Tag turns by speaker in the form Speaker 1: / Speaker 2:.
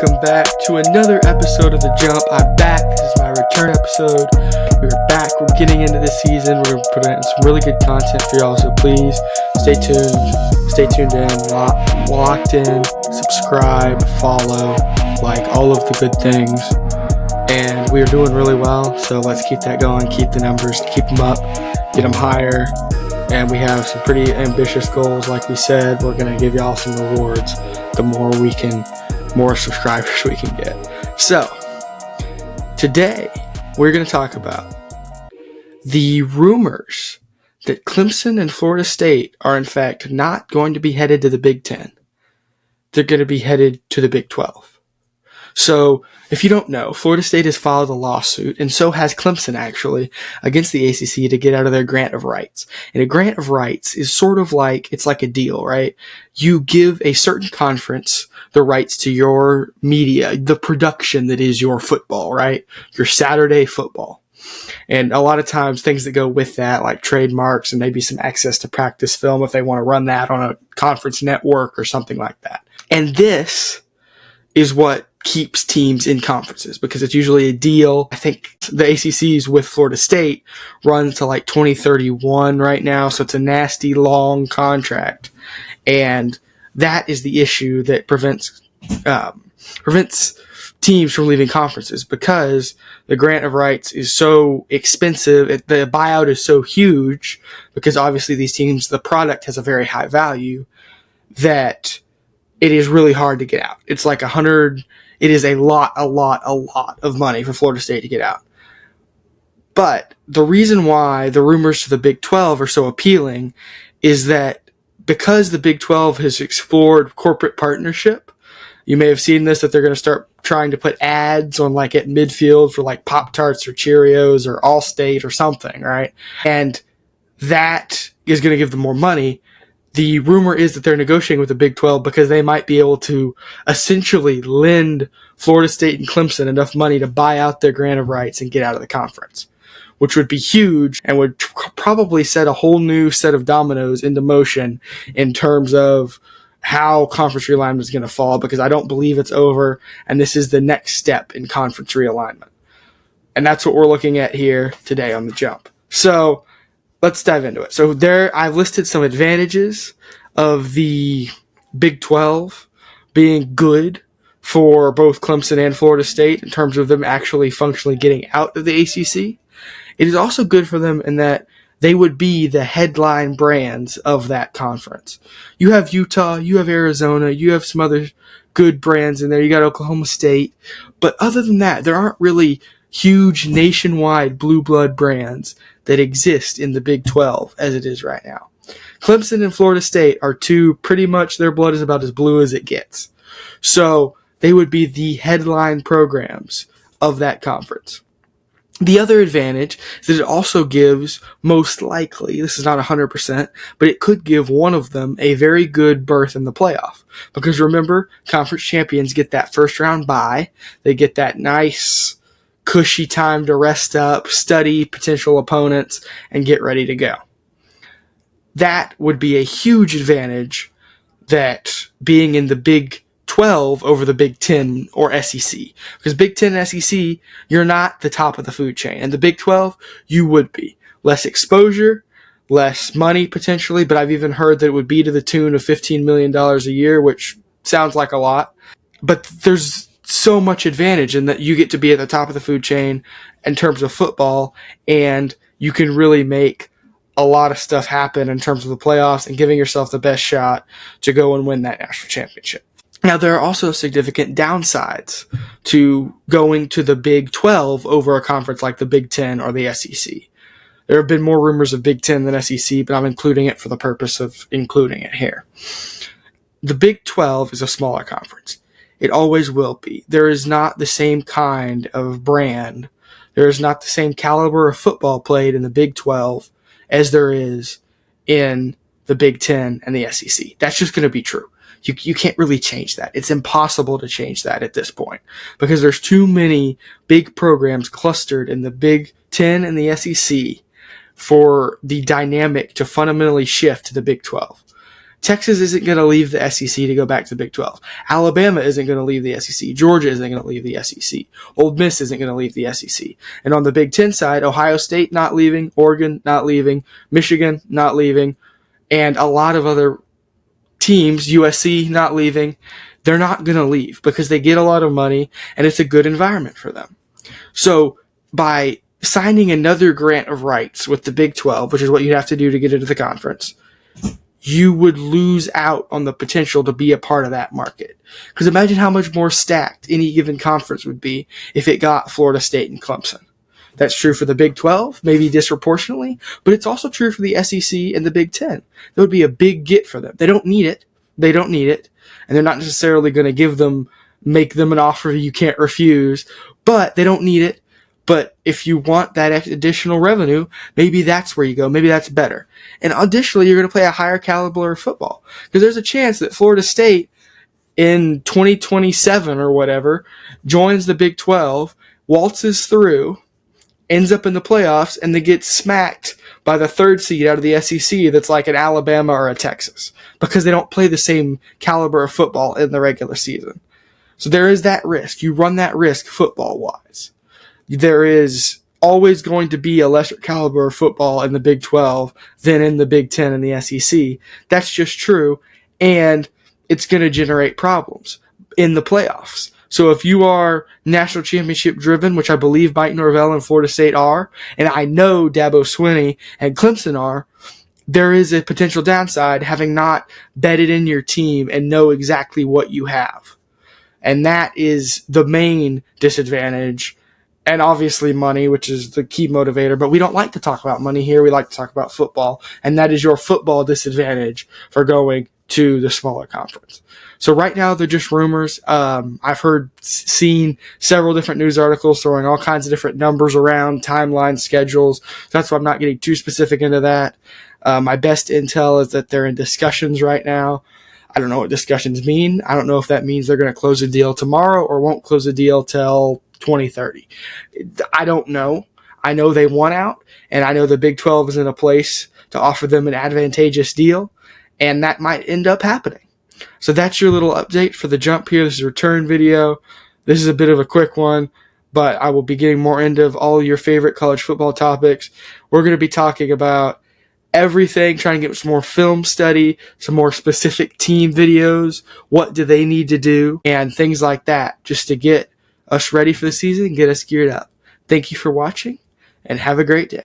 Speaker 1: welcome back to another episode of The Jump. I'm back. This is my return episode. We're back. We're getting into the season. We're going to put in some really good content for y'all, so please stay tuned. Stay tuned in, locked in, subscribe, follow, like all of the good things. And we are doing really well, so let's keep that going. Keep the numbers, keep them up, get them higher. And we have some pretty ambitious goals. Like we said, we're going to give y'all some rewards the more subscribers we can get. So, today, we're going to talk about the rumors that Clemson and Florida State are in fact not going to be headed to the Big Ten. They're going to be headed to the Big 12. So, if you don't know, Florida State has filed a lawsuit, and so has Clemson actually, against the ACC to get out of their grant of rights. And a grant of rights is sort of like, it's like a deal, right? You give a certain conference the rights to your media, the production that is your football, right? Your Saturday football. And a lot of times things that go with that, like trademarks and maybe some access to practice film if they want to run that on a conference network or something like that. And this is what keeps teams in conferences because it's usually a deal. I think the ACC's with Florida State runs to like 2031 right now, so it's a nasty long contract. And that is the issue that prevents teams from leaving conferences because the grant of rights is so expensive. The buyout is so huge because obviously these teams, the product has a very high value that it is really hard to get out. It's like it is a lot of money for Florida State to get out. But the reason why the rumors to the Big 12 are so appealing is that because the Big 12 has explored corporate partnership, you may have seen this, that they're going to start trying to put ads on like at midfield for like Pop-Tarts or Cheerios or Allstate or something, right? And that is going to give them more money. The rumor is that they're negotiating with the Big 12 because they might be able to essentially lend Florida State and Clemson enough money to buy out their grant of rights and get out of the conference, which would be huge and would probably set a whole new set of dominoes into motion in terms of how conference realignment is going to fall, because I don't believe it's over, and this is the next step in conference realignment. And that's what we're looking at here today on The Jump. So, let's dive into it. So I've listed some advantages of the Big 12 being good for both Clemson and Florida State in terms of them actually functionally getting out of the ACC. It is also good for them in that they would be the headline brands of that conference. You have Utah, you have Arizona, you have some other good brands in there. You got Oklahoma State. But other than that, there aren't really huge nationwide blue blood brands that exist in the Big 12 as it is right now. Clemson and Florida State are two, pretty much their blood is about as blue as it gets. So they would be the headline programs of that conference. The other advantage is that it also gives, most likely, this is not 100%, but it could give one of them a very good berth in the playoff. Because remember, conference champions get that first round bye. They get that nice cushy time to rest up, study potential opponents, and get ready to go. That would be a huge advantage, that being in the Big 12 over the Big 10 or SEC. Because Big 10 and SEC, you're not the top of the food chain. And the Big 12, you would be. Less exposure, less money potentially, but I've even heard that it would be to the tune of $15 million a year, which sounds like a lot. But there's so much advantage in that you get to be at the top of the food chain in terms of football, and you can really make a lot of stuff happen in terms of the playoffs and giving yourself the best shot to go and win that national championship. Now, there are also significant downsides to going to the Big 12 over a conference like the Big 10 or the SEC. There have been more rumors of Big 10 than SEC, but I'm including it for the purpose of including it here. The Big 12 is a smaller conference. It always will be. There is not the same kind of brand. There is not the same caliber of football played in the Big 12 as there is in the Big 10 and the SEC. That's just going to be true. You can't really change that. It's impossible to change that at this point because there's too many big programs clustered in the Big 10 and the SEC for the dynamic to fundamentally shift to the Big 12. Texas isn't going to leave the SEC to go back to the Big 12. Alabama isn't going to leave the SEC. Georgia isn't going to leave the SEC. Ole Miss isn't going to leave the SEC. And on the Big 10 side, Ohio State not leaving, Oregon not leaving, Michigan not leaving, and a lot of other teams, USC not leaving. They're not going to leave because they get a lot of money and it's a good environment for them. So by signing another grant of rights with the Big 12, which is what you'd have to do to get into the conference, you would lose out on the potential to be a part of that market. Because imagine how much more stacked any given conference would be if it got Florida State and Clemson. That's true for the Big 12, maybe disproportionately, but it's also true for the SEC and the Big 10. That would be a big get for them. They don't need it. And they're not necessarily going to make them an offer you can't refuse, but they don't need it. But if you want that additional revenue, maybe that's where you go. Maybe that's better. And additionally, you're going to play a higher caliber of football because there's a chance that Florida State in 2027 or whatever joins the Big 12, waltzes through, ends up in the playoffs, and they get smacked by the third seed out of the SEC that's like an Alabama or a Texas because they don't play the same caliber of football in the regular season. So there is that risk. You run that risk football-wise. There is always going to be a lesser caliber of football in the Big 12 than in the Big 10 and the SEC. That's just true, and it's going to generate problems in the playoffs. So if you are national championship driven, which I believe Mike Norvell and Florida State are, and I know Dabo Swinney and Clemson are, there is a potential downside having not betted in your team and know exactly what you have. And that is the main disadvantage. And obviously money, which is the key motivator. But we don't like to talk about money here. We like to talk about football. And that is your football disadvantage for going to the smaller conference. So right now, they're just rumors. I've seen several different news articles throwing all kinds of different numbers around, timelines, schedules. That's why I'm not getting too specific into that. My best intel is that they're in discussions right now. I don't know what discussions mean. I don't know if that means they're going to close a deal tomorrow or won't close a deal till 2030. I don't know. I know they want out, and I know the Big 12 is in a place to offer them an advantageous deal, and that might end up happening. So that's your little update for the jump here. This is a return video. This is a bit of a quick one, but I will be getting more into all your favorite college football topics. We're going to be talking about everything, trying to get some more film study, some more specific team videos, what do they need to do, and things like that, just to get us ready for the season and get us geared up. Thank you for watching, and have a great day.